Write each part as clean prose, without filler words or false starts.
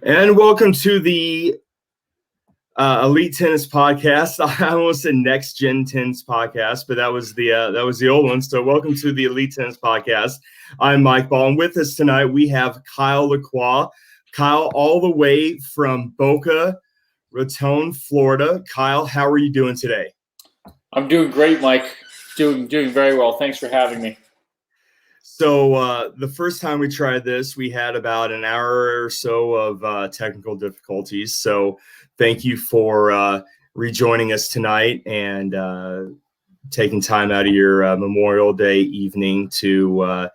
And welcome to the Elite Tennis Podcast. I almost said Next Gen Tennis Podcast, but that was the old one. So welcome to the Elite Tennis Podcast. I'm Mike Baugh, and with us tonight we have Kyle LaCroix. Kyle, all the way from Boca Raton, Florida. Kyle, how are you doing today? I'm doing great, Mike. Doing very well. Thanks for having me. So the first time we tried this, we had about an hour or so of technical difficulties. So thank you for rejoining us tonight and taking time out of your Memorial Day evening to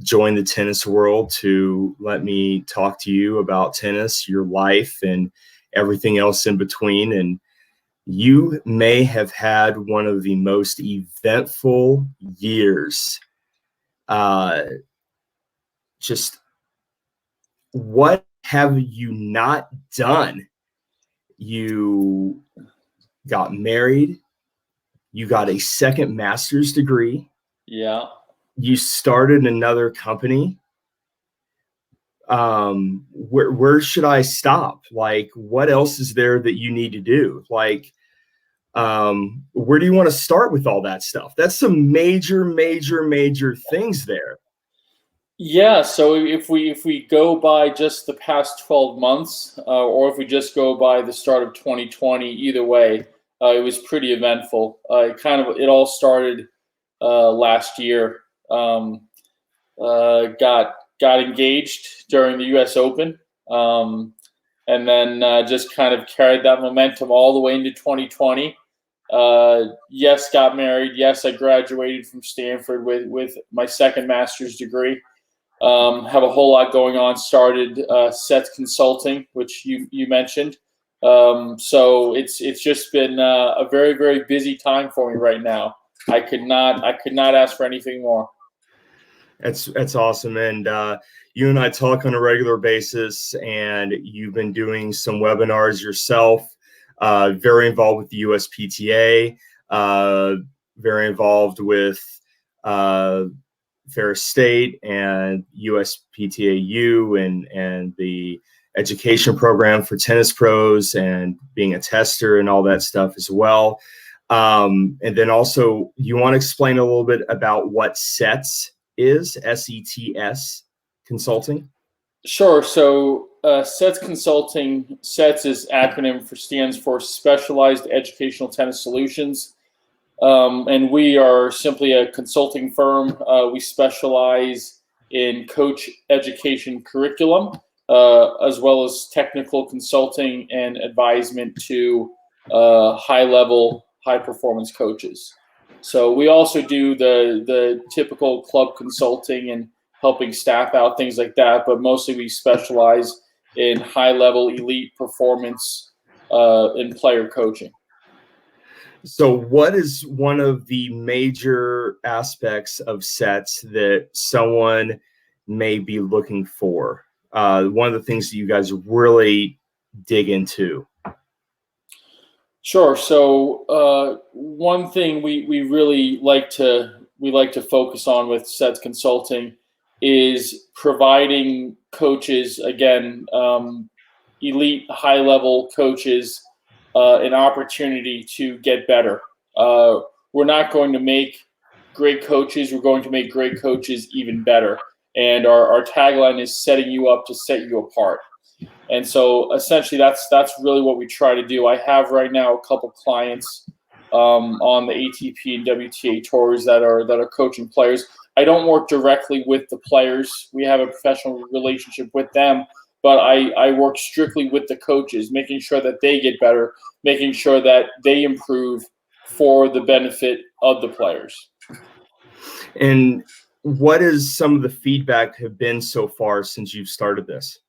join the tennis world, to let me talk to you about tennis, your life, and everything else in between. And you may have had one of the most eventful years. Just what have you not done? You got married. You got a second master's degree. Yeah. You started another company. Where should I stop? Like, what else is there that you need to do? Like, where do you want to start with all that stuff? That's some major things there. Yeah. So if we go by just the past 12 months, or if we just go by the start of 2020, either way, it was pretty eventful. It all started last year. Got engaged during the U.S. Open, and then just kind of carried that momentum all the way into 2020. Yes, got married. Yes, I graduated from Stanford with my second master's degree. Have a whole lot going on. Started Sets Consulting, which you mentioned. So it's just been a very busy time for me right now. I could not ask for anything more. That's awesome. And you and I talk on a regular basis, and you've been doing some webinars yourself. Very involved with the USPTA. Very involved with Ferris State and USPTAU and the education program for tennis pros, and being a tester and all that stuff as well. And then also, you want to explain a little bit about what SETS is, SETS Consulting? Sure. So SETS Consulting, SETS is stands for Specialized Educational Tennis Solutions. And we are simply a consulting firm. We specialize in coach education curriculum, as well as technical consulting and advisement to high-level, high-performance coaches. So we also do the typical club consulting and helping staff out, things like that. But mostly we specialize in high-level, elite performance in player coaching. So what is one of the major aspects of SETS that someone may be looking for? One of the things that you guys really dig into? Sure. So one thing we really like to focus on with SETS Consulting is providing coaches, again, elite, high-level coaches, an opportunity to get better. We're not going to make great coaches. We're going to make great coaches even better. And our tagline is setting you up to set you apart. And so essentially that's really what we try to do. I have right now a couple clients on the ATP and WTA tours that are coaching players. I don't work directly with the players. We have a professional relationship with them, but I work strictly with the coaches, making sure that they get better, making sure that they improve for the benefit of the players. And what is some of the feedback have been so far since you've started this?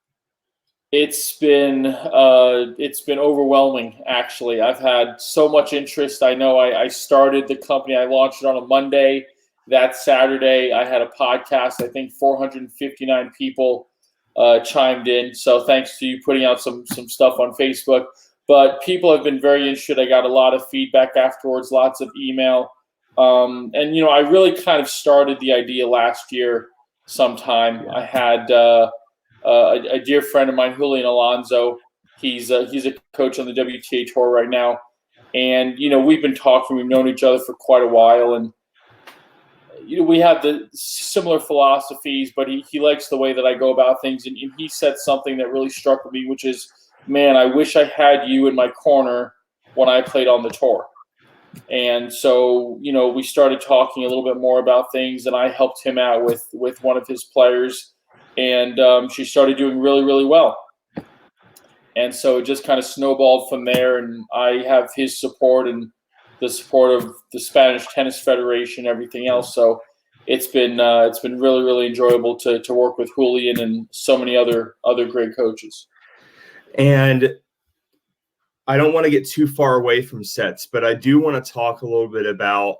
It's been overwhelming, actually. I've had so much interest. I know I started the company. I launched it on a Monday. That Saturday, I had a podcast. I think 459 people chimed in. So thanks to you putting out some stuff on Facebook. But people have been very interested. I got a lot of feedback afterwards, lots of email. And, I really kind of started the idea last year sometime. I had a dear friend of mine, Julian Alonso. He's a coach on the WTA tour right now, and we've been talking. We've known each other for quite a while, and we have the similar philosophies. But he likes the way that I go about things, and he said something that really struck with me, which is, man, I wish I had you in my corner when I played on the tour. And so, we started talking a little bit more about things, and I helped him out with one of his players, and she started doing really, really well. And so it just kind of snowballed from there, and I have his support and the support of the Spanish Tennis Federation, everything else. So it's been really, really enjoyable to work with Julian and so many other great coaches. And I don't want to get too far away from sets, but I do want to talk a little bit about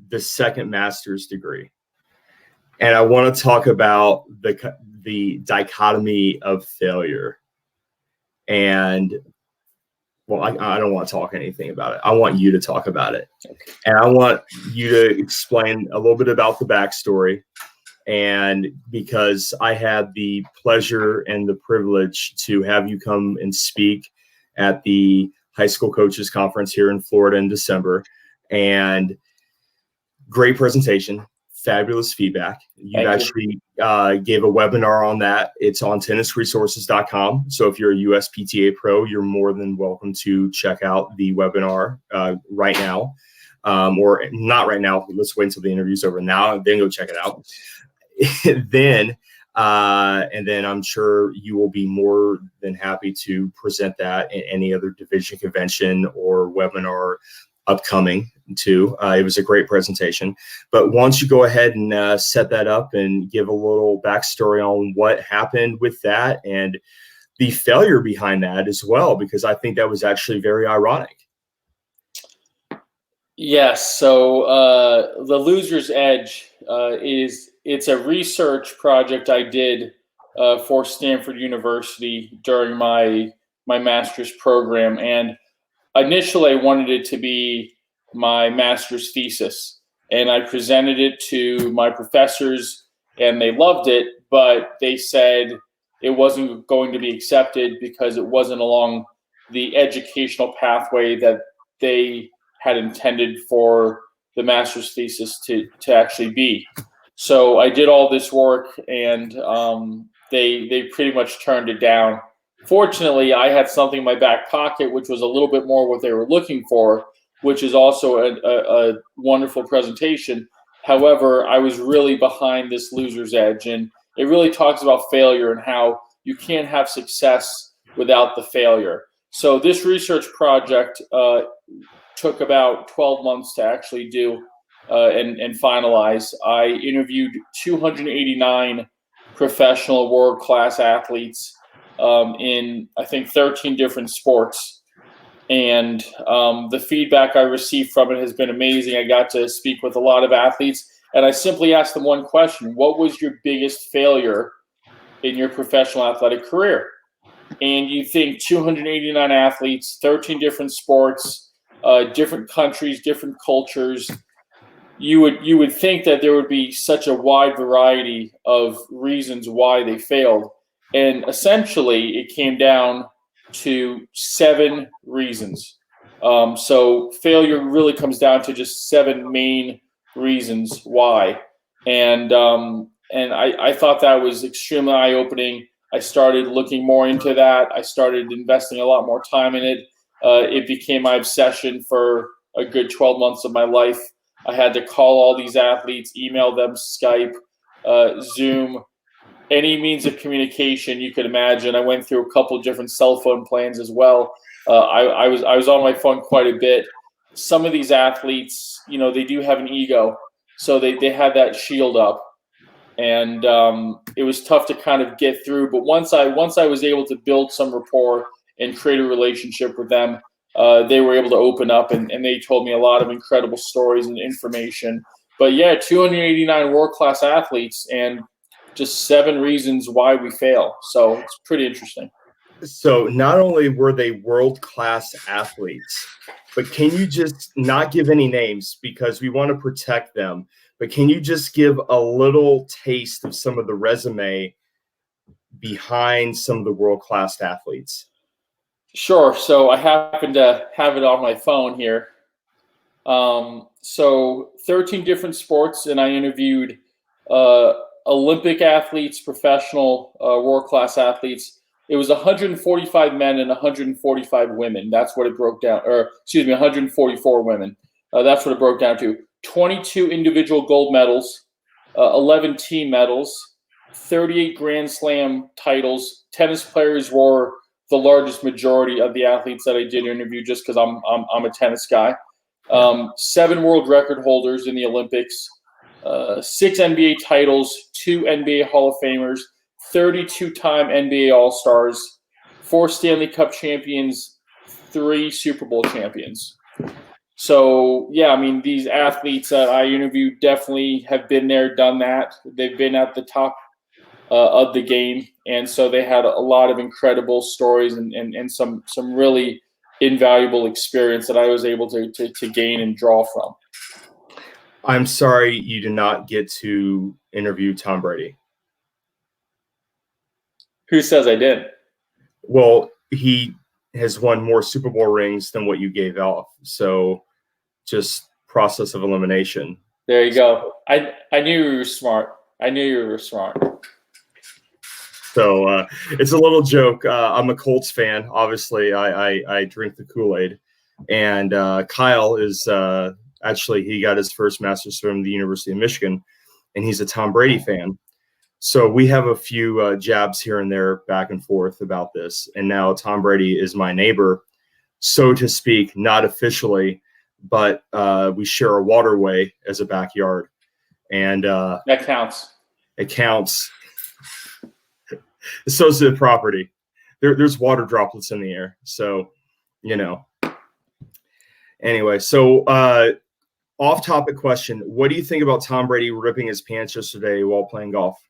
the second master's degree. And I want to talk about the dichotomy of failure. And, well, I don't want to talk anything about it. I want you to talk about it. Okay. And I want you to explain a little bit about the backstory. And because I had the pleasure and the privilege to have you come and speak at the high school coaches conference here in Florida in December, and great presentation, fabulous feedback. You actually gave a webinar on that. It's on tennisresources.com. So if you're a USPTA pro, you're more than welcome to check out the webinar right now, or not right now. Let's wait until the interview's over now, then go check it out. And then I'm sure you will be more than happy to present that in any other division convention or webinar upcoming too. It was a great presentation. But once you go ahead and set that up and give a little backstory on what happened with that and the failure behind that as well, because I think that was actually very ironic. Yes. So the Loser's Edge it's a research project I did for Stanford University during my master's program, and initially I wanted it to be my master's thesis, and I presented it to my professors, and they loved it, but they said it wasn't going to be accepted because it wasn't along the educational pathway that they had intended for the master's thesis to actually be. So I did all this work, and they pretty much turned it down. Fortunately, I had something in my back pocket, which was a little bit more what they were looking for, which is also a wonderful presentation. However, I was really behind this Loser's Edge, and it really talks about failure and how you can't have success without the failure. So this research project took about 12 months to actually do and finalize. I interviewed 289 professional world-class athletes in, I think, 13 different sports. And the feedback I received from it has been amazing. I got to speak with a lot of athletes, and I simply asked them one question: what was your biggest failure in your professional athletic career? And you think 289 athletes, 13 different sports, different countries, different cultures. You would think that there would be such a wide variety of reasons why they failed. And essentially, it came down to 7 reasons. So failure really comes down to just 7 main reasons why. And I thought that was extremely eye-opening. I started looking more into that. I started investing a lot more time in it. It became my obsession for a good 12 months of my life. I had to call all these athletes, email them, Skype, Zoom, any means of communication you could imagine. I went through a couple different cell phone plans as well. I was on my phone quite a bit. Some of these athletes, they do have an ego, so they had that shield up, and it was tough to kind of get through. But once I was able to build some rapport and create a relationship with them, they were able to open up, and they told me a lot of incredible stories and information. But yeah, 289 world-class athletes and just 7 reasons why we fail. So it's pretty interesting. So not only were they world-class athletes, but can you just not give any names because we want to protect them, but can you just give a little taste of some of the resume behind some of the world-class athletes? Sure. So I happen to have it on my phone here. So 13 different sports, and I interviewed Olympic athletes, professional world-class athletes. It was 145 men and 145 women. That's what it broke down, or excuse me, 144 women. That's what it broke down to. 22 individual gold medals, 11 team medals, 38 Grand Slam titles. Tennis players were the largest majority of the athletes that I did interview, just because I'm a tennis guy. 7 world record holders in the Olympics, 6 NBA titles, 2 NBA Hall of Famers, 32-time NBA All-Stars, 4 Stanley Cup champions, 3 Super Bowl champions. So, yeah, I mean, these athletes that I interviewed definitely have been there, done that. They've been at the top of the game, and so they had a lot of incredible stories and some really invaluable experience that I was able to gain and draw from. I'm sorry you did not get to interview Tom Brady. Who says I did? Well, he has won more Super Bowl rings than what you gave off. So just process of elimination. There you go. I knew you were smart. I knew you were smart. So it's a little joke. I'm a Colts fan. Obviously, I drink the Kool-Aid. And Kyle is actually, he got his first master's from the University of Michigan, and he's a Tom Brady fan. So we have a few jabs here and there back and forth about this. And now Tom Brady is my neighbor, so to speak, not officially, but we share a waterway as a backyard. And that counts. It counts. Associated property. There's water droplets in the air. So, you know. Anyway, so off-topic question. What do you think about Tom Brady ripping his pants yesterday while playing golf?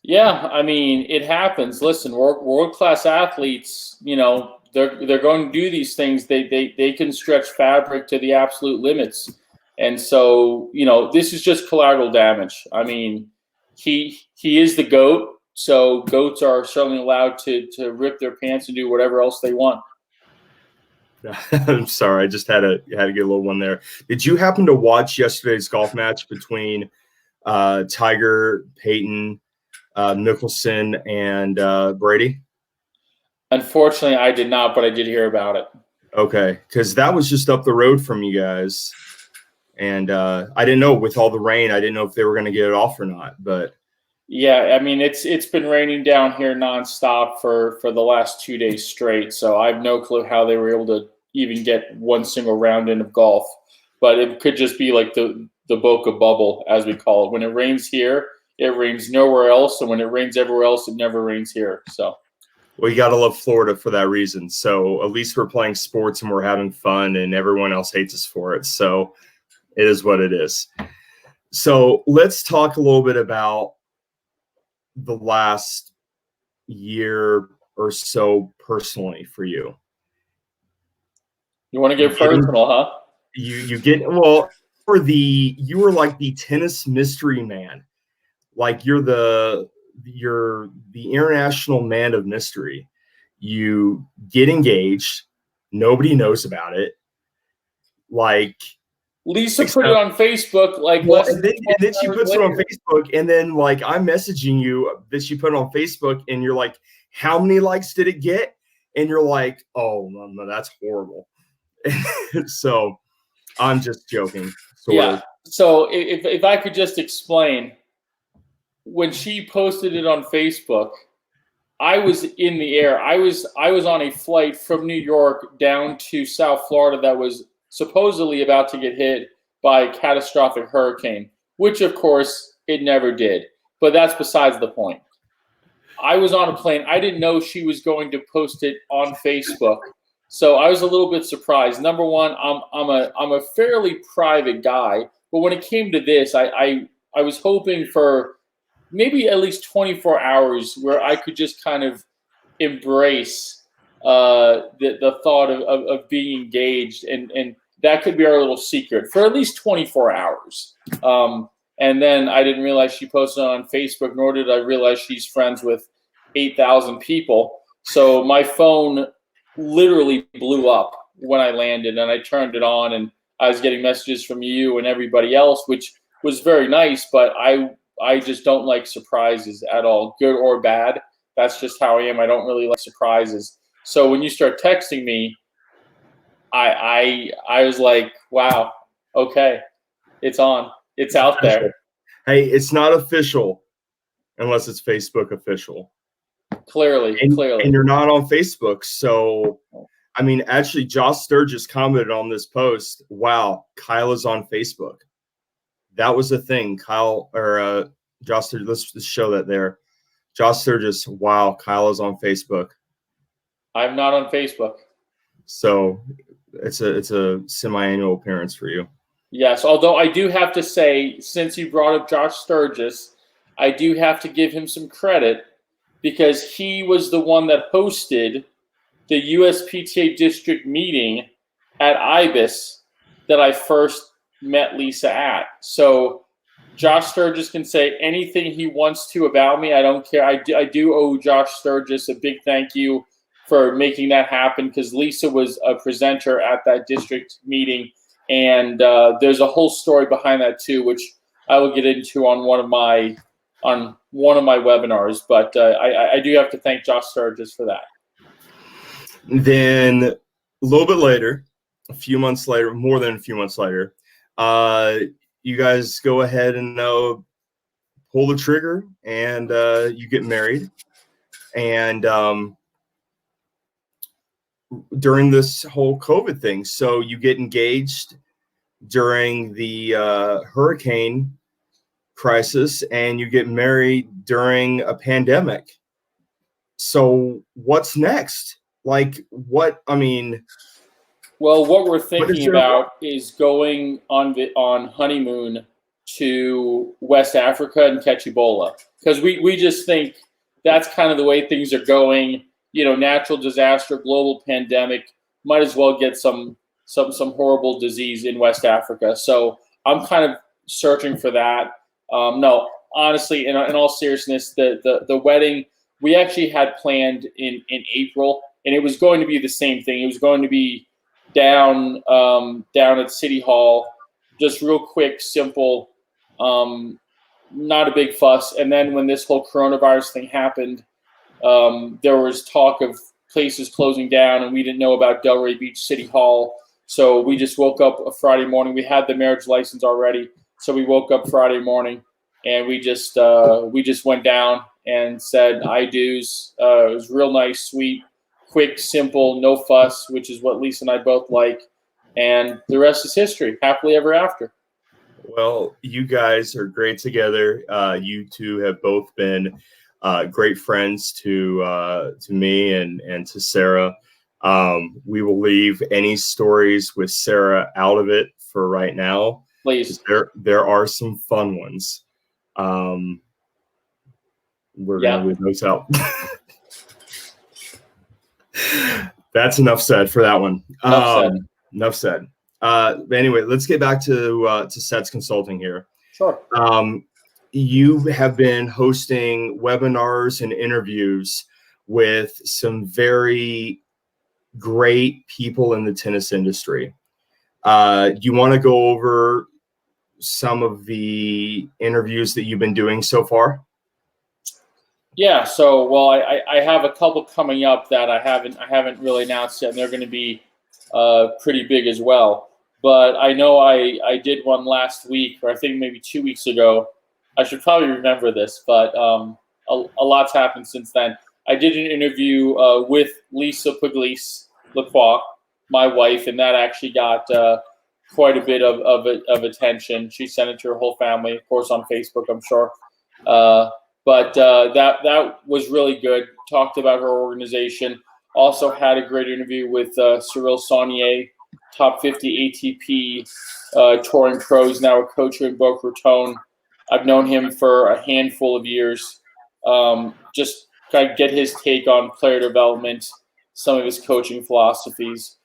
Yeah, I mean, it happens. Listen, world-class athletes, you know, they're going to do these things. They can stretch fabric to the absolute limits. And so, you know, this is just collateral damage. I mean, he is the GOAT, so GOATs are certainly allowed to rip their pants and do whatever else they want. I'm sorry, I just had to get a little one there. Did you happen to watch yesterday's golf match between Tiger, Peyton, Mickelson, and Brady? Unfortunately, I did not, but I did hear about it. Okay, because that was just up the road from you guys. And I didn't know, with all the rain, I didn't know if they were going to get it off or not. But yeah, I mean, it's been raining down here nonstop for the last 2 days straight. So I have no clue how they were able to even get one single round in of golf. But it could just be like the Boca bubble, as we call it. When it rains here, it rains nowhere else, and when it rains everywhere else, it never rains here. So. Well, you got to love Florida for that reason. So at least we're playing sports and we're having fun, and everyone else hates us for it. So it is what it is. So let's talk a little bit about the last year or so personally for you. You want to get personal, huh? You were like the tennis mystery man. Like you're the international man of mystery. You get engaged, nobody knows about it. Like Lisa put it on Facebook, like and then she puts it on Facebook, and then like I'm messaging you that she put it on Facebook, and you're like, how many likes did it get? And you're like, oh no, that's horrible. So I'm just joking. Sort of. So if I could just explain, when she posted it on Facebook, I was in the air. I was on a flight from New York down to South Florida that was supposedly about to get hit by a catastrophic hurricane, which of course it never did. But that's besides the point. I was on a plane. I didn't know she was going to post it on Facebook. So I was a little bit surprised. Number one, I'm a fairly private guy, but when it came to this, I was hoping for maybe at least 24 hours where I could just kind of embrace the thought of being engaged, and that could be our little secret for at least 24 hours. And then I didn't realize she posted it on Facebook, nor did I realize she's friends with 8,000 people. So my phone literally blew up when I landed, and I turned it on, and I was getting messages from you and everybody else, which was very nice, but I just don't like surprises at all, good or bad. That's just how I am. I don't really like surprises. So when you start texting me, I was like, wow, okay, it's on. It's out there. Hey, it's not official unless it's Facebook official. Clearly. And you're not on Facebook. So, I mean, actually, Josh Sturgis commented on this post. Wow, Kyle is on Facebook. That was the thing. Josh Sturgis, let's just show that there. Josh Sturgis, wow, Kyle is on Facebook. I'm not on Facebook. So it's a semi-annual appearance for you. Yes, although I do have to say, since you brought up Josh Sturgis, I do have to give him some credit because he was the one that hosted the USPTA district meeting at IBIS that I first met Lisa at. So Josh Sturgis can say anything he wants to about me. I don't care. I do owe Josh Sturgis a big thank you for making that happen because Lisa was a presenter at that district meeting. And there's a whole story behind that too, which I will get into on one of my webinars. But I do have to thank Josh Sturgis for that. Then a little bit later, a few months later, more than a few months later, you guys go ahead and pull the trigger, and you get married. And during this whole COVID thing, so you get engaged during the hurricane crisis, and you get married during a pandemic. So what's next? Like, what? I mean, well, what we're thinking about is going on honeymoon to West Africa and catch Ebola, because we just think that's kind of the way things are going. You know, natural disaster, global pandemic, might as well get some horrible disease in West Africa. So I'm kind of searching for that. No, honestly, in all seriousness, the wedding we actually had planned in April, and it was going to be the same thing. It was going to be down at City Hall, just real quick, simple, not a big fuss. And then when this whole coronavirus thing happened, there was talk of places closing down, and we didn't know about Delray Beach City Hall. So we just woke up a Friday morning. We had the marriage license already, so we woke up Friday morning, and we just went down and said I-dos. It was real nice, sweet, quick, simple, no fuss, which is what Lisa and I both like. And the rest is history. Happily ever after. Well, you guys are great together. You two have both been great friends to me and to Sarah. We will leave any stories with Sarah out of it for right now. Please. There are some fun ones. We're going to leave those out. That's enough said for that one. Enough said. Anyway, let's get back to Sets Consulting here. Sure. You have been hosting webinars and interviews with some very great people in the tennis industry. You want to go over some of the interviews that you've been doing so far? Yeah. So, well, I have a couple coming up that I haven't really announced yet, and they're going to be pretty big as well. But I know I did one last week, or I think maybe 2 weeks ago. I should probably remember this, but a lot's happened since then. I did an interview with Lisa Pugliese, LaCroix, my wife, and that actually got quite a bit of attention. She sent it to her whole family, of course, on Facebook, I'm sure. But that was really good. Talked about her organization. Also had a great interview with Cyril Saunier, top 50 ATP touring pros, now a coach in Boca Raton. I've known him for a handful of years. Just kind of get his take on player development, some of his coaching philosophies.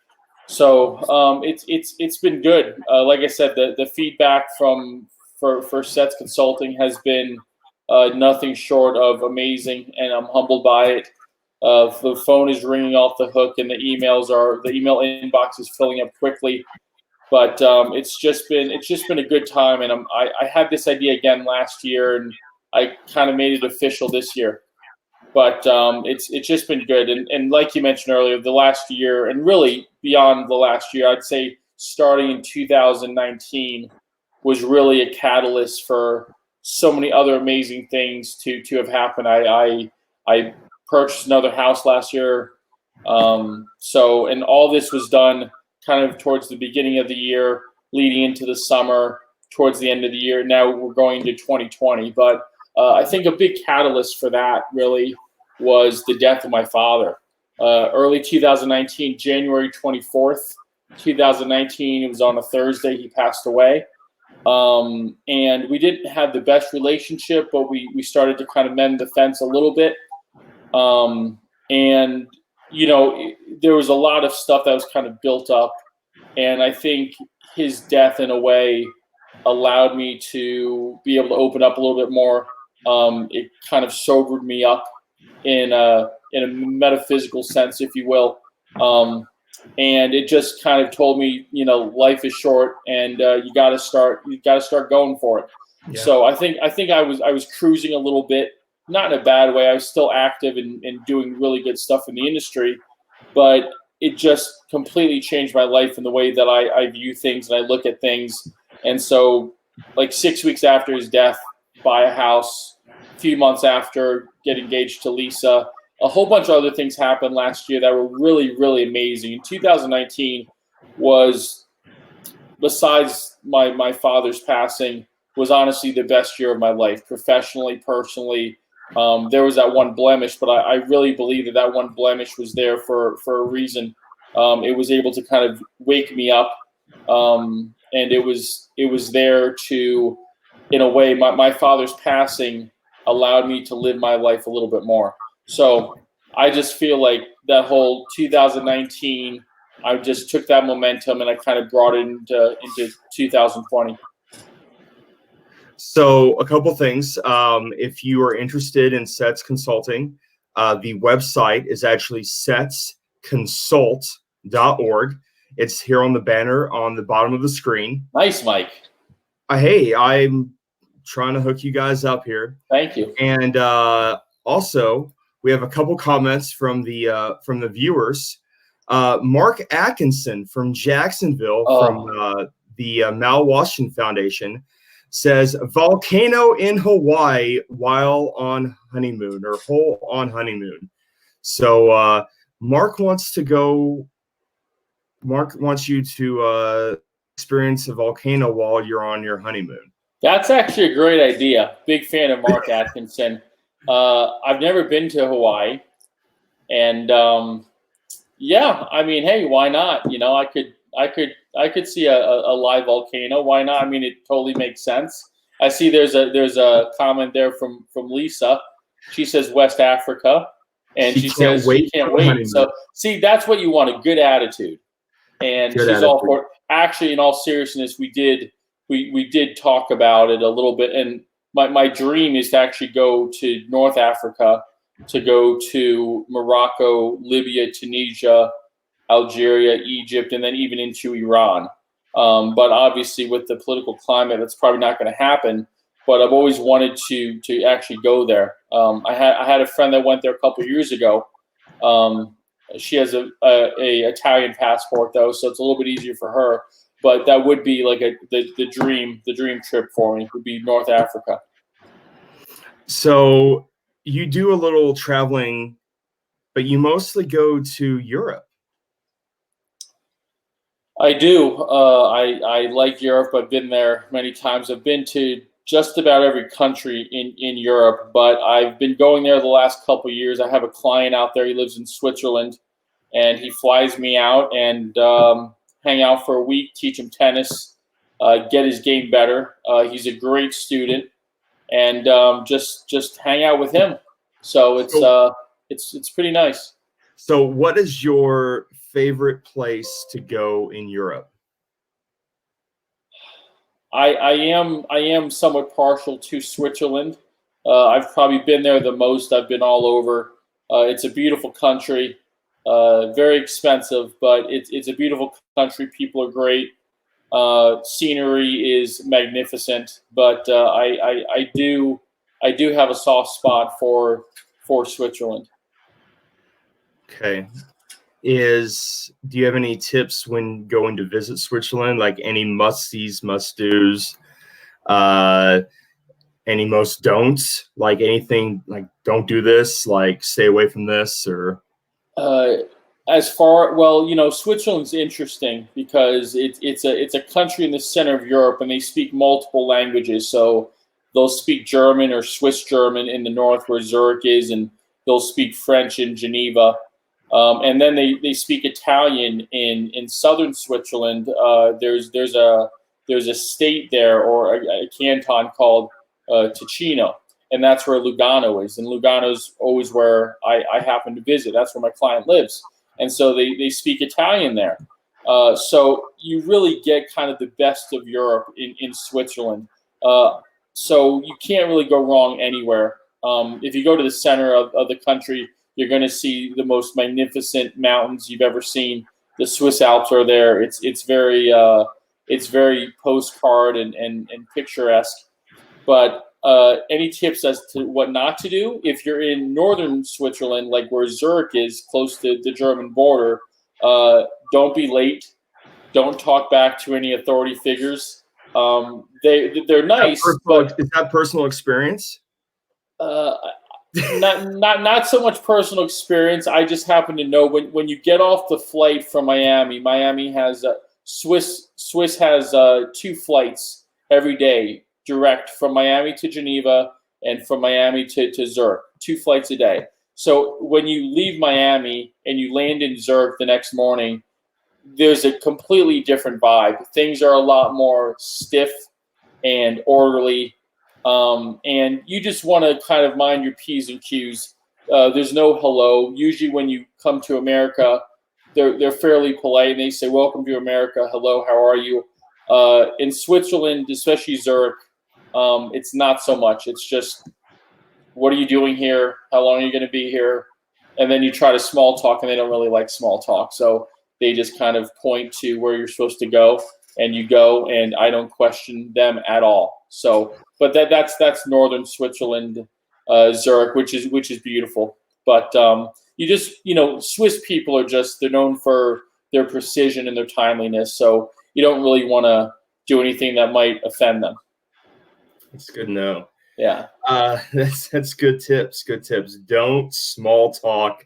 So it's been good. Like I said, the feedback from for Sets Consulting has been nothing short of amazing, and I'm humbled by it. The phone is ringing off the hook, and the email inbox is filling up quickly. But it's just been a good time, and I had this idea again last year, and I kind of made it official this year. But it's just been good, and like you mentioned earlier, the last year, and really beyond the last year, I'd say starting in 2019 was really a catalyst for so many other amazing things to have happened. I purchased another house last year, and all this was done kind of towards the beginning of the year, leading into the summer, towards the end of the year. Now we're going to 2020, but I think a big catalyst for that really was the death of my father. Early 2019, January 24th, 2019, it was on a Thursday, he passed away. And we didn't have the best relationship, but we started to kind of mend the fence a little bit. And, you know, there was a lot of stuff that was kind of built up. And I think his death, in a way, allowed me to be able to open up a little bit more. It kind of sobered me up in a metaphysical sense, if you will. And it just kind of told me, you know, life is short, and you got to start going for it. Yeah. So I think I was cruising a little bit, not in a bad way. I was still active and doing really good stuff in the industry, but it just completely changed my life in the way that I view things and I look at things. And so, like 6 weeks after his death, buy a house. A few months after, get engaged to Lisa. A whole bunch of other things happened last year that were really, really amazing. 2019 was, besides my father's passing, was honestly the best year of my life, professionally, personally. There was that one blemish, but I really believe that one blemish was there for a reason. It was able to kind of wake me up, and it was there to, in a way, my father's passing allowed me to live my life a little bit more. So I just feel like that whole 2019, I just took that momentum and I kind of brought it into 2020. So a couple things. If you are interested in Sets Consulting, the website is actually setsconsult.org. It's here on the banner on the bottom of the screen. Nice, Mike. Hey, I'm trying to hook you guys up here. Thank you. And also, we have a couple comments from the viewers. Mark Atkinson from Jacksonville, from the Mal Washington Foundation, says volcano in Hawaii while on honeymoon, or whole on honeymoon. So Mark wants you to experience a volcano while you're on your honeymoon. That's actually a great idea. Big fan of Mark Atkinson. I've never been to Hawaii, and yeah, I mean, hey, why not? You know, I could see a live volcano. Why not? I mean, it totally makes sense. I see there's a comment there from Lisa. She says West Africa, and she says she can't wait. So see, that's what you want, a good attitude, and she's all for it. Actually, in all seriousness, we did talk about it a little bit, and my dream is to actually go to North Africa, to go to Morocco, Libya, Tunisia, Algeria, Egypt, and then even into Iran. But obviously, with the political climate, that's probably not going to happen. But I've always wanted to actually go there. I had a friend that went there a couple of years ago. She has a Italian passport though, so it's a little bit easier for her. But that would be like the dream trip for me, would be North Africa. So you do a little traveling, but you mostly go to Europe. I do. I like Europe. I've been there many times. I've been to just about every country in Europe, but I've been going there the last couple of years. I have a client out there. He lives in Switzerland, and he flies me out and hang out for a week, teach him tennis, get his game better. He's a great student, and just hang out with him. So it's pretty nice. So what is your favorite place to go in Europe? I am somewhat partial to Switzerland. I've probably been there the most. I've been all over. It's a beautiful country, very expensive, but it's a beautiful country. People are great. Scenery is magnificent, but I do have a soft spot for Switzerland. Okay. Do you have any tips when going to visit Switzerland? Like any must-sees, must-dos, any most don'ts? Like anything like don't do this, like stay away from this, or Switzerland's interesting because it's a country in the center of Europe, and they speak multiple languages. So they'll speak German or Swiss German in the north, where Zurich is, and they'll speak French in Geneva. And then they speak Italian in southern Switzerland. There's a state there, or a canton called Ticino, and that's where Lugano is. And Lugano's always where I happen to visit. That's where my client lives. And so they speak Italian there. So you really get kind of the best of Europe in Switzerland. So you can't really go wrong anywhere. If you go to the center of the country, you're going to see the most magnificent mountains you've ever seen. The Swiss Alps are there. It's very postcard and picturesque. But any tips as to what not to do? If you're in northern Switzerland, like where Zurich is, close to the German border, don't be late. Don't talk back to any authority figures. They're nice, but is that personal experience? Not so much personal experience. I just happen to know when you get off the flight from Miami has Swiss has 2 flights every day direct from Miami to Geneva and from Miami to Zurich. 2 flights a day. So when you leave Miami and you land in Zurich the next morning, there's a completely different vibe. Things are a lot more stiff and orderly. And you just want to kind of mind your P's and Q's. There's no hello. Usually when you come to America, they're fairly polite and they say, "Welcome to America. Hello, how are you?" In Switzerland, especially Zurich, it's not so much. It's just, "What are you doing here? How long are you going to be here?" And then you try to small talk, and they don't really like small talk. So they just kind of point to where you're supposed to go, and you go, and I don't question them at all. So, but that's northern Switzerland, Zurich, which is beautiful. But Swiss people are they're known for their precision and their timeliness. So you don't really want to do anything that might offend them. That's good to know. Yeah. That's good tips. Good tips. Don't small talk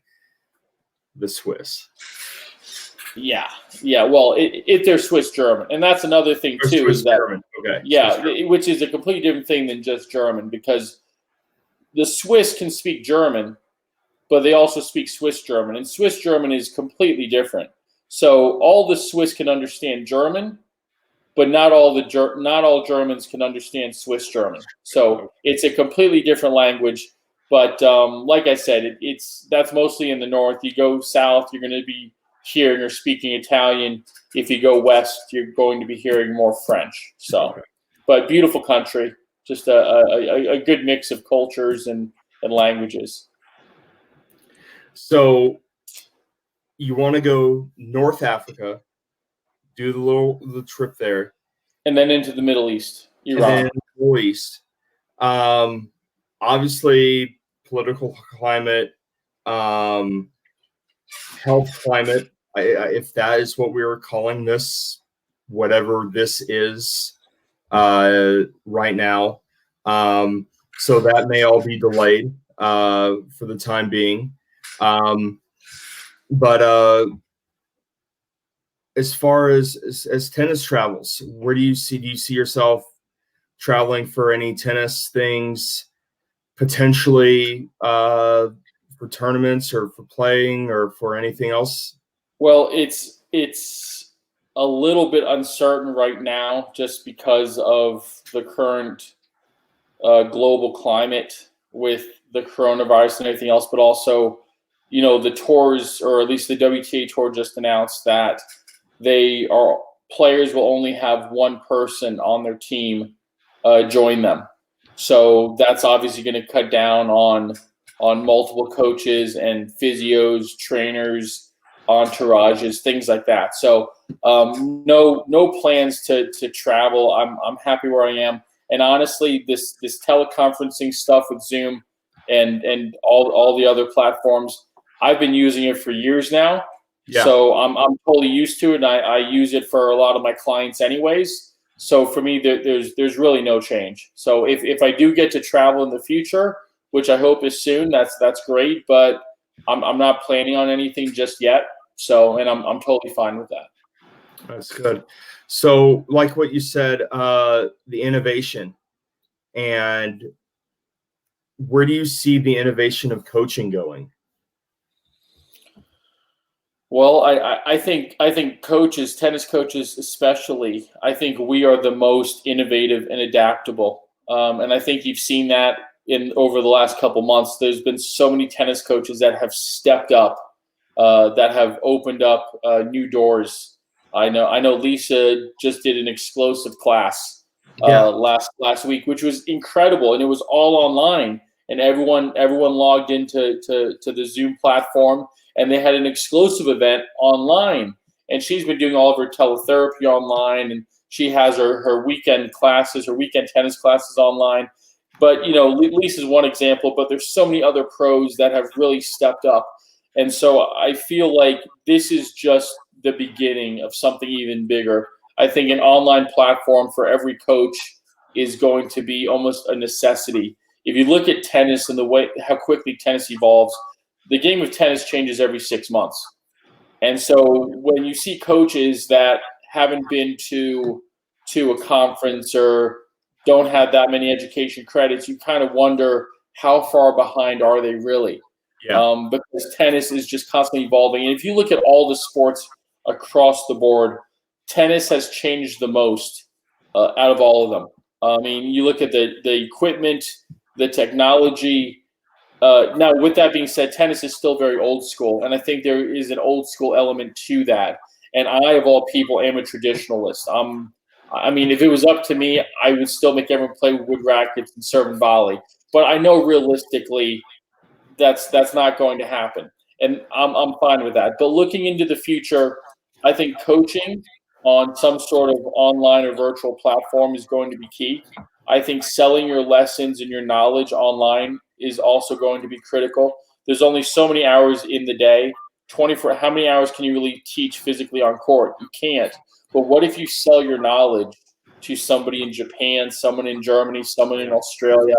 the Swiss. Yeah. Well, if they're Swiss German, and that's another thing too, Swiss is that German. Okay. Yeah, which is a completely different thing than just German, because the Swiss can speak German, but they also speak Swiss German, and Swiss German is completely different. So all the Swiss can understand German, but not all Germans can understand Swiss German. So it's a completely different language. But like I said, that's mostly in the north. You go south, you're going to be hearing or speaking Italian. If you go west, you're going to be hearing more French. So, but beautiful country, just a good mix of cultures and languages. So you want to go North Africa, do the trip there, and then into the Middle East, Iran. Middle East. Obviously, political climate, health climate, if that is what we were calling this, whatever this is right now. So that may all be delayed for the time being. But as far as tennis travels, where do you see yourself traveling for any tennis things, potentially for tournaments or for playing or for anything else? Well, it's a little bit uncertain right now, just because of the current global climate with the coronavirus and everything else, but also, the tours, or at least the WTA tour, just announced that they are players will only have one person on their team join them. So that's obviously going to cut down on multiple coaches and physios, trainers, entourages, things like that. So no plans to travel. I'm happy where I am. And honestly, this teleconferencing stuff with Zoom and all the other platforms, I've been using it for years now. Yeah. So I'm totally used to it, and I use it for a lot of my clients anyways. So for me, there's really no change. So if I do get to travel in the future, which I hope is soon, that's great. But I'm not planning on anything just yet. So, and I'm totally fine with that. That's good. So, like what you said, the innovation, and where do you see the innovation of coaching going? Well, I think coaches, tennis coaches especially, I think we are the most innovative and adaptable. And I think you've seen that over the last couple months. There's been so many tennis coaches that have stepped up, that have opened up new doors. I know Lisa just did an explosive class last week, which was incredible, and it was all online, and everyone logged into the Zoom platform, and they had an exclusive event online. And she's been doing all of her teletherapy online, and she has her weekend classes, her weekend tennis classes online. But Lisa's one example, but there's so many other pros that have really stepped up. And so I feel like this is just the beginning of something even bigger. I think an online platform for every coach is going to be almost a necessity. If you look at tennis and the way how quickly tennis evolves, the game of tennis changes every 6 months. And so when you see coaches that haven't been to a conference or don't have that many education credits, you kind of wonder how far behind are they really? Yeah. Because tennis is just constantly evolving. And if you look at all the sports across the board, tennis has changed the most out of all of them. I mean, you look at the equipment, the technology. Now, with that being said, tennis is still very old school, and I think there is an old school element to that. And I, of all people, am a traditionalist. I mean, if it was up to me, I would still make everyone play with wood rackets and serve and volley. But I know realistically, that's not going to happen, and I'm fine with that. But looking into the future, I think coaching on some sort of online or virtual platform is going to be key. I think selling your lessons and your knowledge online is also going to be critical. There's only so many hours in the day. 24. How many hours can you really teach physically on court? You can't. But what if you sell your knowledge to somebody in Japan, someone in Germany, someone in Australia?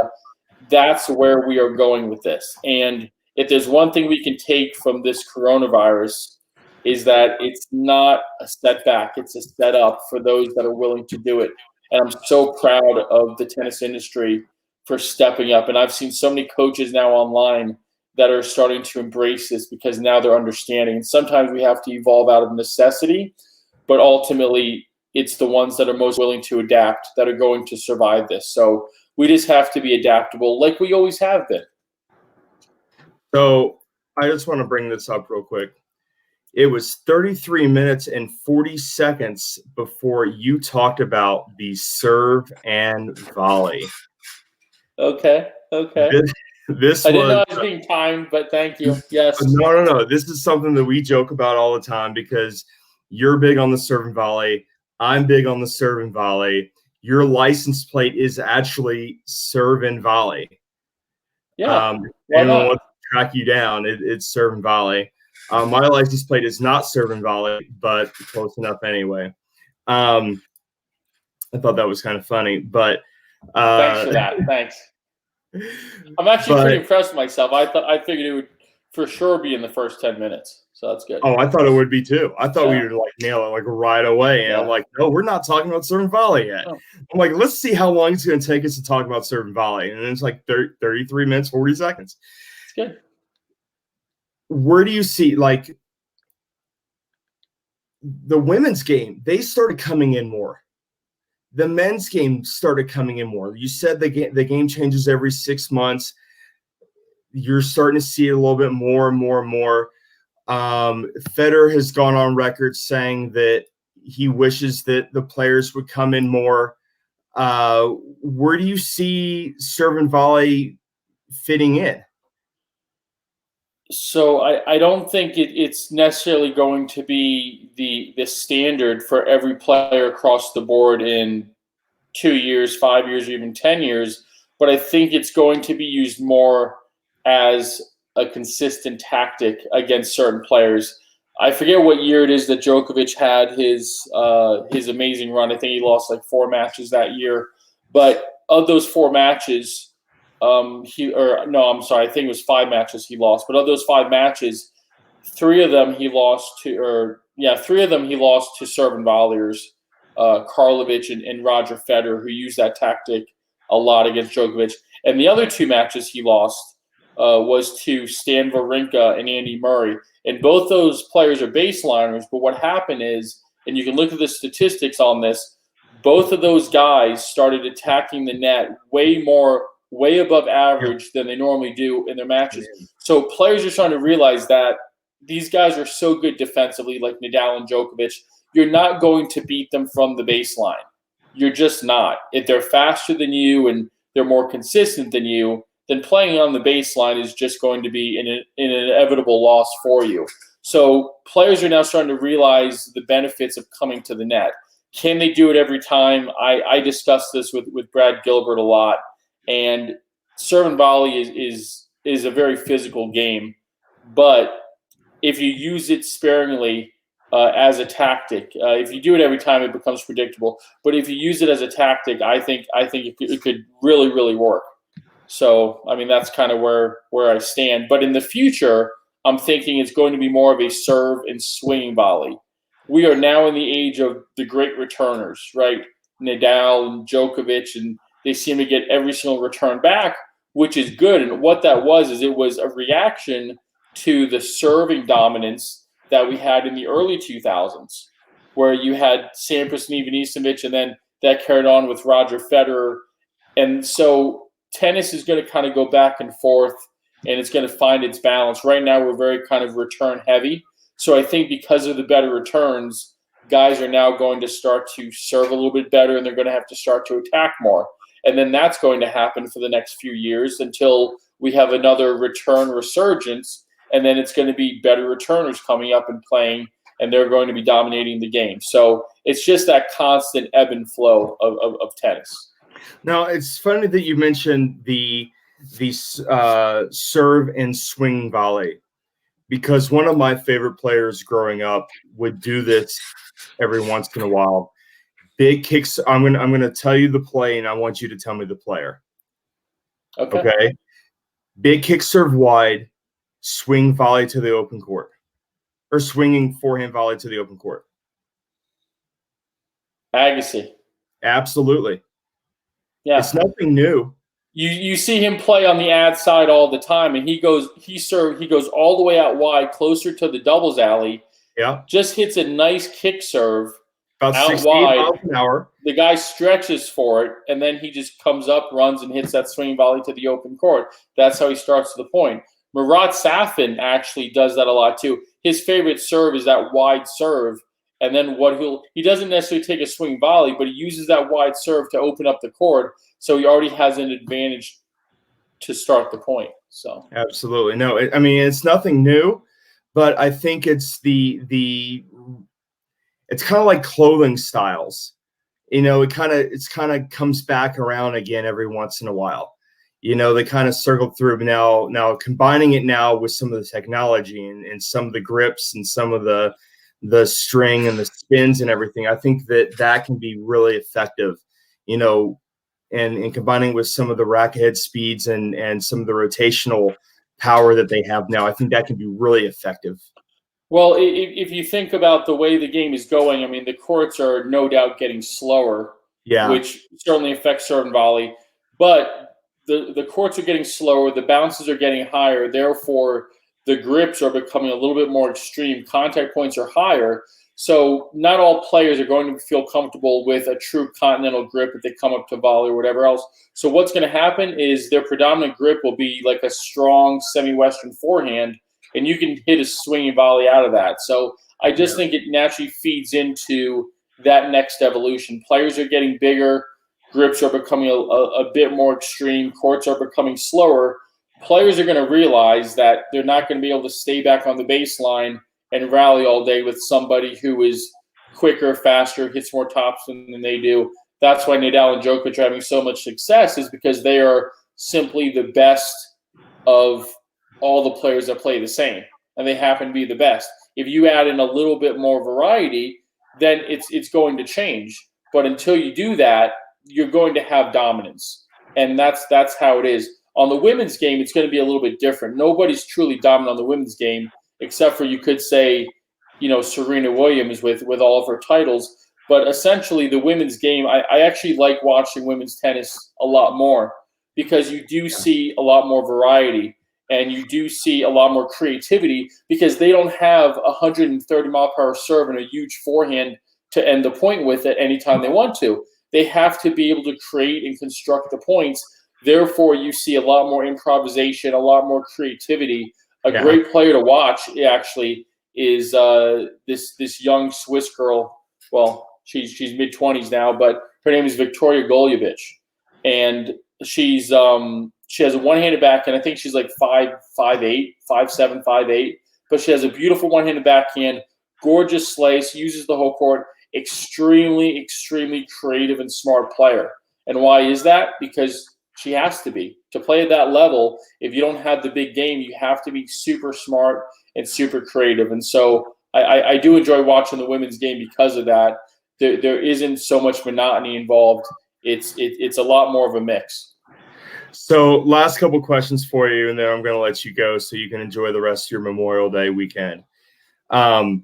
That's where we are going with this. And if there's one thing we can take from this coronavirus, is that it's not a setback, it's a setup for those that are willing to do it. And I'm so proud of the tennis industry for stepping up. And I've seen so many coaches now online that are starting to embrace this because now they're understanding. And sometimes we have to evolve out of necessity, but ultimately it's the ones that are most willing to adapt that are going to survive this. So we just have to be adaptable like we always have been. So I just want to bring this up real quick. It was 33 minutes and 40 seconds before you talked about the serve and volley. Okay. This I didn't know I was being timed, but thank you. Yes. No. This is something that we joke about all the time because you're big on the serve and volley. I'm big on the serve and volley. Your license plate is actually serve and volley. Yeah. Anyone wants to track you down, it's serve and volley. My license plate is not serve and volley, but close enough anyway. I thought that was kind of funny, but thanks for that. Thanks. I'm actually pretty impressed with myself. I figured it would for sure be in the first 10 minutes, so that's good. Oh, I thought it would be too. I thought we would nail it right away. And I'm like, no, we're not talking about serve and volley yet. Oh. I'm like, let's see how long it's going to take us to talk about serve and volley, and it's like 33 minutes, 40 seconds. It's good. Where do you see the women's game? They started coming in more. The men's game started coming in more. You said the game changes every 6 months. You're starting to see it a little bit more and more and more. Federer has gone on record saying that he wishes that the players would come in more. Where do you see serve and volley fitting in? So I don't think it's necessarily going to be the standard for every player across the board in 2 years, 5 years, or even 10 years. But I think it's going to be used more as a consistent tactic against certain players. I forget what year it is that Djokovic had his amazing run. I think he lost like 4 matches that year. But of those 4 matches, I think it was 5 matches he lost. But of those 5 matches, 3 of them he lost to, 3 of them he lost to serve and volleyers, Karlovic and Roger Federer, who used that tactic a lot against Djokovic. And the other 2 matches he lost was to Stan Wawrinka and Andy Murray. And both those players are baseliners. But what happened is, and you can look at the statistics on this, both of those guys started attacking the net way above average than they normally do in their matches. So players are starting to realize that these guys are so good defensively, like Nadal and Djokovic. You're not going to beat them from the baseline. You're just not. If they're faster than you and they're more consistent than you, then playing on the baseline is just going to be an inevitable loss for you. So players are now starting to realize the benefits of coming to the net. Can they do it every time? I discussed this with Brad Gilbert a lot. And serve and volley is a very physical game. But if you use it sparingly as a tactic, if you do it every time, it becomes predictable. But if you use it as a tactic, I think it could really, really work. So, I mean, that's kind of where I stand. But in the future, I'm thinking it's going to be more of a serve and swinging volley. We are now in the age of the great returners, right? Nadal and Djokovic, and they seem to get every single return back, which is good. And what that was is it was a reaction to the serving dominance that we had in the early 2000s, where you had Sampras and Ivanisevic, and then that carried on with Roger Federer. And so tennis is going to kind of go back and forth, and it's going to find its balance. Right now, we're very kind of return heavy. So I think because of the better returns, guys are now going to start to serve a little bit better, and they're going to have to start to attack more. And then that's going to happen for the next few years until we have another return resurgence, and then it's going to be better returners coming up and playing, and they're going to be dominating the game. So it's just that constant ebb and flow of tennis. Now, it's funny that you mentioned the serve and swing volley, because one of my favorite players growing up would do this every once in a while. Big kicks. I'm gonna tell you the play, and I want you to tell me the player. Okay. Big kick serve wide, swing volley to the open court, or swinging forehand volley to the open court. Agassi. Absolutely. Yeah. It's nothing new. You see him play on the ad side all the time, and he goes all the way out wide, closer to the doubles alley. Yeah. Just hits a nice kick serve about out wide. Miles an hour. The guy stretches for it, and then he just comes up, runs, and hits that swinging volley to the open court. That's how he starts the point. Murat Safin actually does that a lot too. His favorite serve is that wide serve, and then he doesn't necessarily take a swing volley, but he uses that wide serve to open up the court, so he already has an advantage to start the point. So absolutely. No, I mean, it's nothing new, but I think it's it's kind of like clothing styles. You know, it kind of comes back around again every once in a while. You know, they kind of circle through. Now combining it now with some of the technology and some of the grips and some of the string and the spins and everything, I think that can be really effective, you know, and combining with some of the racket head speeds and some of the rotational power that they have now, I think that can be really effective. Well, if you think about the way the game is going, I mean, the courts are no doubt getting slower, which certainly affects serve and volley. But the courts are getting slower, the bounces are getting higher, therefore the grips are becoming a little bit more extreme. Contact points are higher. So not all players are going to feel comfortable with a true continental grip if they come up to volley or whatever else. So what's going to happen is their predominant grip will be like a strong semi-Western forehand, and you can hit a swinging volley out of that. So I just think it naturally feeds into that next evolution. Players are getting bigger, grips are becoming a bit more extreme, courts are becoming slower. Players are going to realize that they're not going to be able to stay back on the baseline and rally all day with somebody who is quicker, faster, hits more tops than they do. That's why Nadal and Djokovic are having so much success, is because they are simply the best of all the players that play the same, and they happen to be the best. If you add in a little bit more variety, then it's going to change. But until you do that, you're going to have dominance, and that's how it is. On the women's game, it's going to be a little bit different. Nobody's truly dominant on the women's game, except for, you could say, Serena Williams with all of her titles. But essentially, the women's game, I actually like watching women's tennis a lot more, because you do see a lot more variety, and you do see a lot more creativity, because they don't have a 130-mile-per-hour serve and a huge forehand to end the point with it anytime they want to. They have to be able to create and construct the points. Therefore, you see a lot more improvisation, a lot more creativity. A great player to watch, actually, is this young Swiss girl. Well, she's mid-20s now, but her name is Victoria Golubic, and she has a one-handed backhand. I think she's like 5'8", 5'7", 5'8", but she has a beautiful one-handed backhand, gorgeous slice, uses the whole court, extremely, extremely creative and smart player. And why is that? Because she has to be. To play at that level, if you don't have the big game, you have to be super smart and super creative. And so I do enjoy watching the women's game because of that. There isn't so much monotony involved. It's a lot more of a mix. So last couple questions for you, and then I'm going to let you go so you can enjoy the rest of your Memorial Day weekend. Who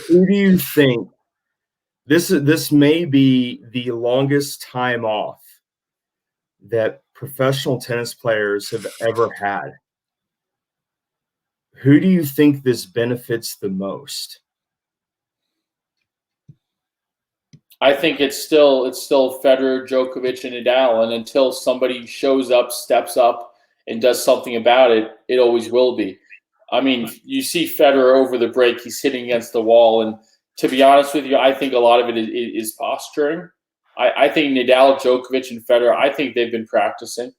do you think this may be the longest time off that professional tennis players have ever had? Who do you think this benefits the most? I think it's still Federer, Djokovic, and Nadal, and until somebody shows up, steps up, and does something about it, it always will be. I mean, you see Federer over the break; he's hitting against the wall, and to be honest with you, I think a lot of it is posturing. I think Nadal, Djokovic, and Federer, I think they've been practicing.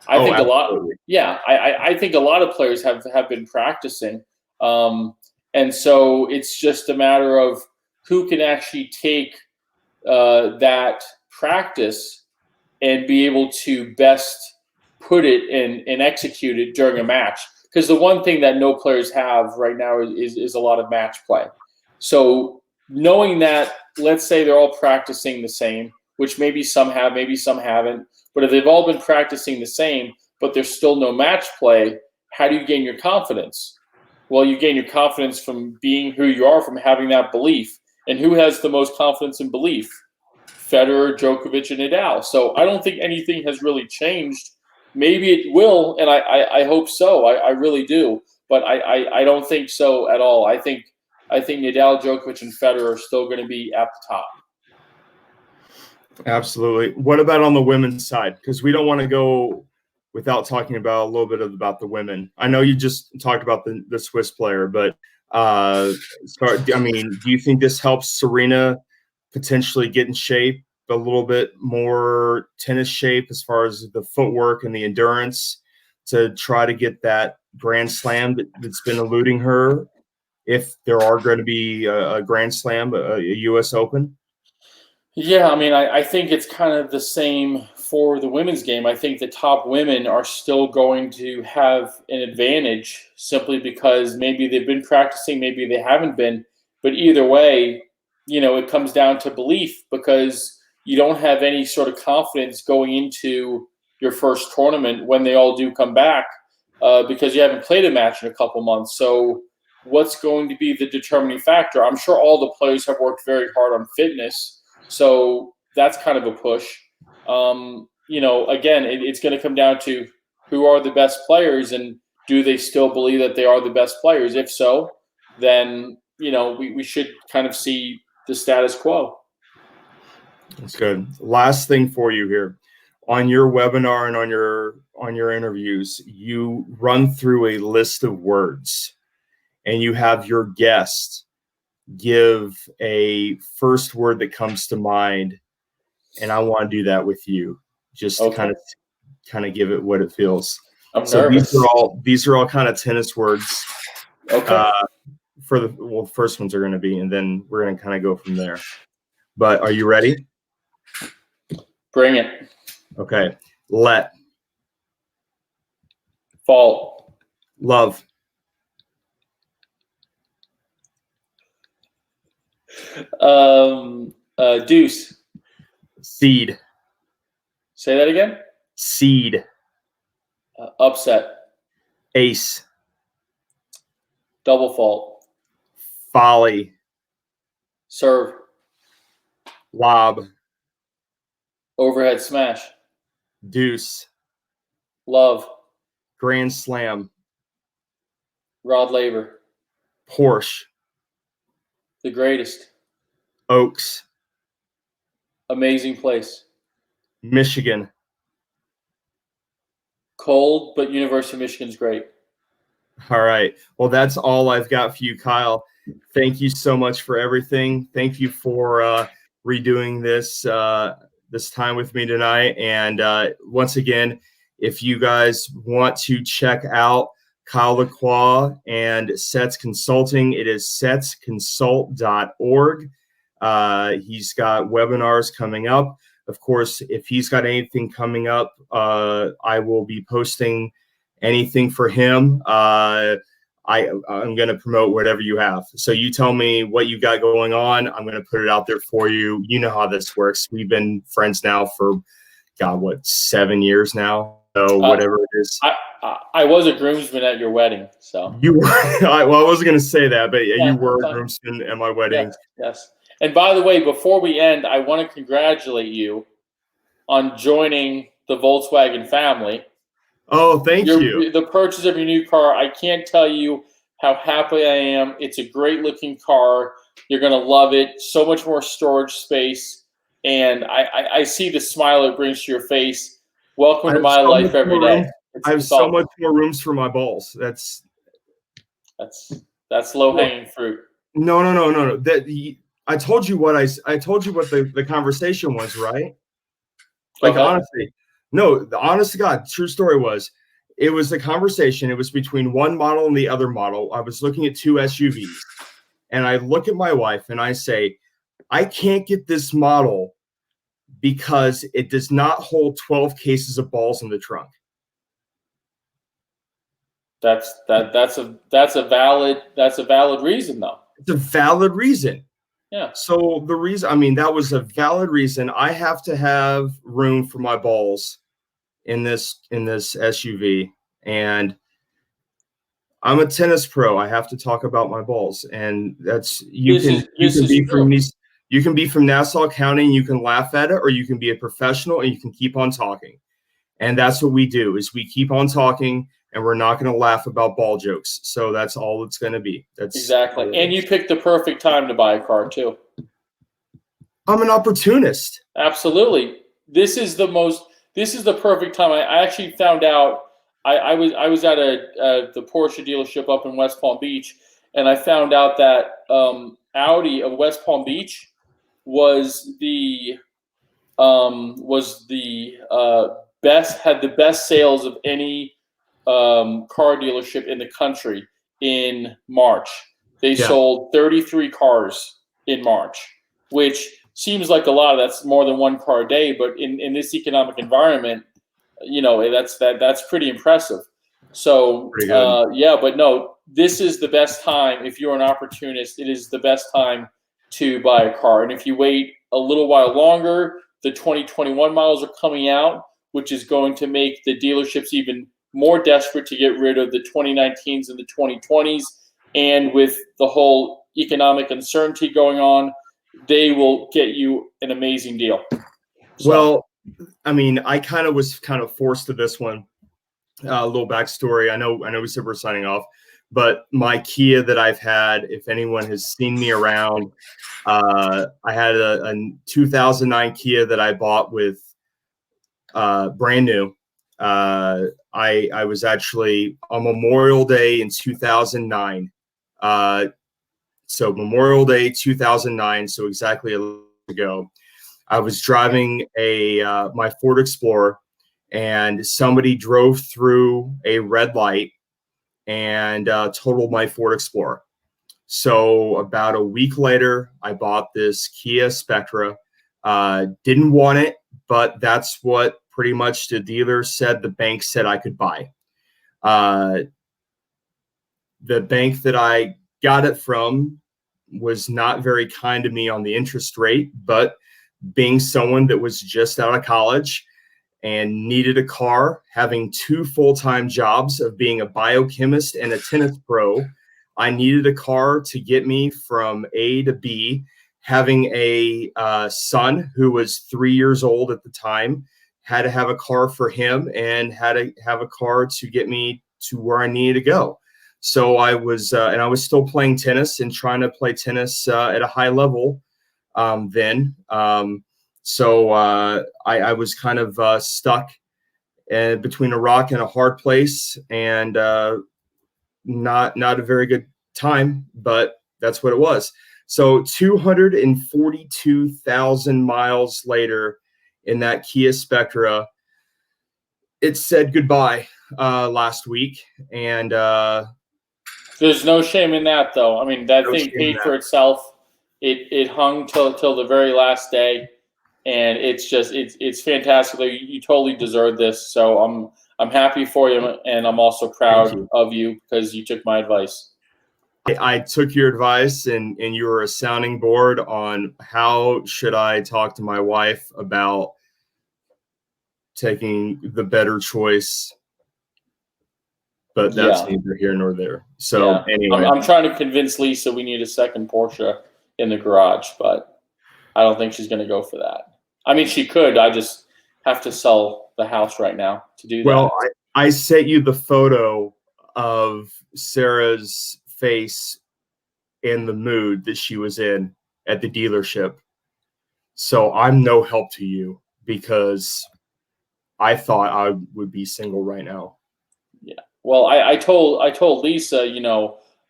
I think absolutely. I think a lot of players have been practicing, and so it's just a matter of who can actually take that practice and be able to best put it and execute it during a match. Because the one thing that no players have right now is a lot of match play. So knowing that, let's say they're all practicing the same, which maybe some have, maybe some haven't, but if they've all been practicing the same, but there's still no match play, how do you gain your confidence? Well, you gain your confidence from being who you are, from having that belief. And who has the most confidence and belief? Federer, Djokovic, and Nadal. So I don't think anything has really changed. Maybe it will, and I hope so. I really do. But I don't think so at all. I think Nadal, Djokovic, and Federer are still going to be at the top. Absolutely. What about on the women's side? Because we don't want to go without talking about a little bit about the women. I know you just talked about the Swiss player, but I mean, do you think this helps Serena potentially get in shape, a little bit more tennis shape as far as the footwork and the endurance to try to get that Grand Slam that's been eluding her, if there are going to be a Grand Slam, a U.S. Open? Yeah, I mean, I think it's kind of the same for the women's game. I think the top women are still going to have an advantage simply because maybe they've been practicing, maybe they haven't been. But either way, it comes down to belief, because you don't have any sort of confidence going into your first tournament when they all do come back because you haven't played a match in a couple months. So what's going to be the determining factor? I'm sure all the players have worked very hard on fitness. So that's kind of a push. Again, it's going to come down to who are the best players, and do they still believe that they are the best players? If so, then, we should kind of see the status quo. That's good. Last thing for you here. On your webinar and on your interviews, you run through a list of words, and you have your guest give a first word that comes to mind, and I want to do that with you, just to kind of give it what it feels. I'm so nervous. these are all kind of tennis words. Okay. The first ones are going to be, and then we're going to kind of go from there. But are you ready? Bring it. Okay. Let. Fault. Love. Deuce. Seed. Say that again. Seed. Upset. Ace. Double fault. Folly. Serve. Lob. Overhead smash. Deuce. Love. Grand slam. Rod Laver. Porsche. The greatest. Oaks. Amazing place. Michigan. Cold, but University of Michigan's great. All right. Well, that's all I've got for you, Kyle. Thank you so much for everything. Thank you for redoing this time with me tonight. And once again, if you guys want to check out Kyle LaCroix and Sets Consulting, it is setsconsult.org. He's got webinars coming up. Of course, if he's got anything coming up, I will be posting anything for him. I'm going to promote whatever you have. So you tell me what you got going on. I'm going to put it out there for you. You know how this works. We've been friends now for, 7 years now. So whatever it is. I was a groomsman at your wedding. So you were, I wasn't going to say that, but yeah, you were a groomsman at my wedding. Yes. And by the way, before we end, I want to congratulate you on joining the Volkswagen family. Oh, thank you. The purchase of your new car, I can't tell you how happy I am. It's a great looking car. You're going to love it. So much more storage space. And I see the smile it brings to your face. Welcome to my life every day. I have so much more rooms for my balls. That's low hanging fruit. No. I told you what the conversation was, right? Like, honestly, no, the honest to God, true story was, it was a conversation. It was between one model and the other model. I was looking at two SUVs, and I look at my wife and I say, I can't get this model because it does not hold 12 cases of balls in the trunk. That's a valid reason, though. It's a valid reason. Yeah. So the reason, that was a valid reason. I have to have room for my balls in this SUV, and I'm a tennis pro. I have to talk about my balls, and that's you can be from Nassau County and you can laugh at it, or you can be a professional and you can keep on talking. And that's what we do, is we keep on talking, and we're not going to laugh about ball jokes. So that's all it's going to be. That's exactly. And you picked the perfect time to buy a car too. I'm an opportunist. Absolutely. This is the perfect time. I actually found out. I was at the Porsche dealership up in West Palm Beach, and I found out that Audi of West Palm Beach was the had the best sales of any car dealership in the country in March. They sold 33 cars in March, which seems like a lot. That's more than one car a day, but in this economic environment, that's pretty impressive. So but no, this is the best time. If you're an opportunist, it is the best time to buy a car. And if you wait a little while longer, the 2021 models are coming out, which is going to make the dealerships even more desperate to get rid of the 2019s and the 2020s. And with the whole economic uncertainty going on, they will get you an amazing deal. So, well, I was forced to this one. A little backstory. I know we said we're signing off, but my Kia that I've had, if anyone has seen me around, I had a 2009 Kia that I bought with brand new. I was actually on Memorial Day in 2009. So Memorial Day 2009, so exactly a year ago, I was driving my Ford Explorer, and somebody drove through a red light and totaled my Ford Explorer. So about a week later, I bought this Kia Spectra. Didn't want it, but that's what pretty much the dealer said the bank said I could buy. The bank that I got it from was not very kind to me on the interest rate, but being someone that was just out of college and needed a car, having 2 full-time jobs of being a biochemist and a tennis pro, I needed a car to get me from A to B. Having a son who was 3 years old at the time, had to have a car for him and had to have a car to get me to where I needed to go. So I was still playing tennis and trying to play tennis at a high level then. So I was kind of stuck between a rock and a hard place, and not a very good time, but that's what it was. So 242,000 miles later in that Kia Spectra, it said goodbye last week, and there's no shame in that, though. I mean, that thing paid for itself. It hung till the very last day, and it's fantastic. You totally deserve this. So I'm happy for you, and I'm also proud of you because you took my advice. I took your advice, and you were a sounding board on how should I talk to my wife about taking the better choice. But that's neither here nor there. So anyway, I'm trying to convince Lisa we need a second Porsche in the garage, but I don't think she's going to go for that. I mean, she could. I just have to sell the house right now to do that. Well, I sent you the photo of Sarah's face and the mood that she was in at the dealership. So I'm no help to you because I thought I would be single right now. Yeah. Well, I told Lisa,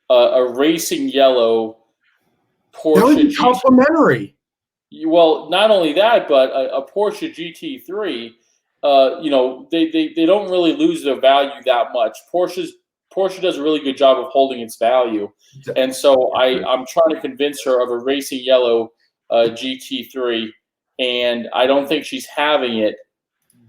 a racing yellow Porsche. That would be complimentary. Well, not only that, but a Porsche GT3. They don't really lose their value that much. Porsche does a really good job of holding its value, and so I'm trying to convince her of a racing yellow GT3, and I don't think she's having it.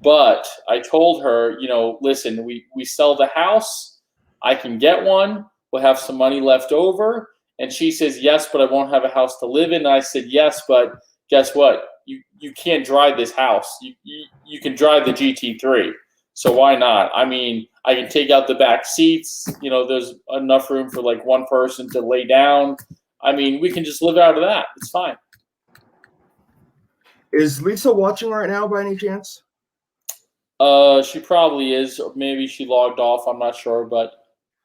But I told her, listen, we sell the house, I can get one, we'll have some money left over. And she says, yes, but I won't have a house to live in. And I said, yes, but guess what? You can't drive this house. You can drive the GT3. So why not? I mean, I can take out the back seats. There's enough room for like one person to lay down. I mean, we can just live out of that. It's fine. Is Lisa watching right now by any chance? She probably is. Or maybe she logged off. I'm not sure, but.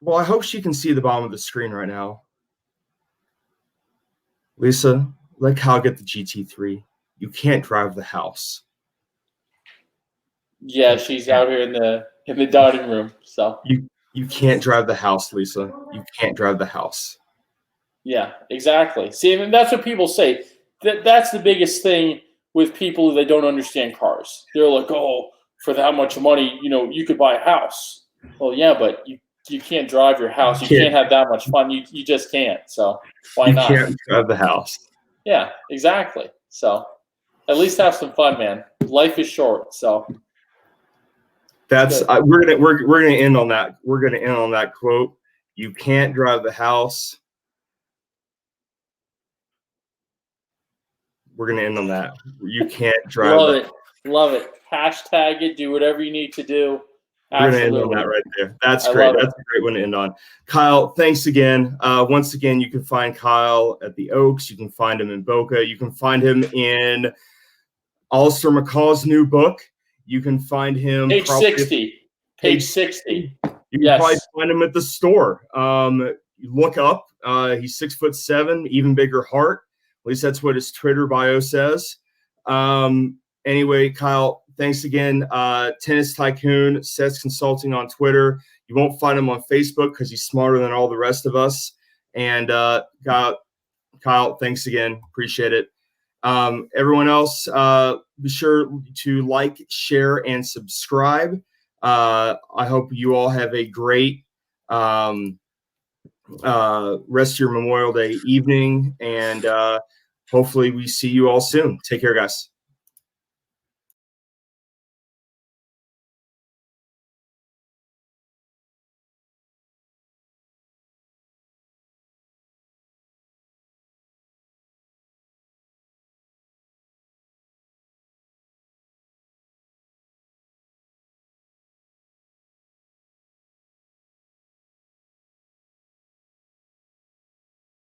Well, I hope she can see the bottom of the screen right now. Lisa, let Kyle get the GT3. You can't drive the house. Yeah, she's out here in the dining room. So you can't drive the house, Lisa. You can't drive the house. Yeah, exactly. See, I mean, that's what people say. That's the biggest thing with people that don't understand cars. They're like, oh, for that much money, you could buy a house. Well, yeah, but you can't drive your house. You can't have that much fun. You just can't. So why not? You can't drive the house. Yeah, exactly. So at least have some fun, man. Life is short. So that's we're gonna end on that. We're gonna end on that quote. You can't drive the house. We're gonna end on that. You can't drive. Love it. Hashtag it. Do whatever you need to do. We're going to end on that right there. That's great. That's a great one to end on. Kyle, thanks again. Once again, you can find Kyle at the Oaks. You can find him in Boca. You can find him in Alistair McCall's new book. You can find him page 60. Page 60. You can probably find him at the store. Look up. He's 6'7", even bigger heart. At least that's what his Twitter bio says. Anyway, Kyle, thanks again. Tennis Tycoon, Sets Consulting on Twitter. You won't find him on Facebook because he's smarter than all the rest of us. And Kyle, thanks again. Appreciate it. Everyone else, be sure to like, share, and subscribe. I hope you all have a great rest of your Memorial Day evening, and hopefully we see you all soon. Take care, guys.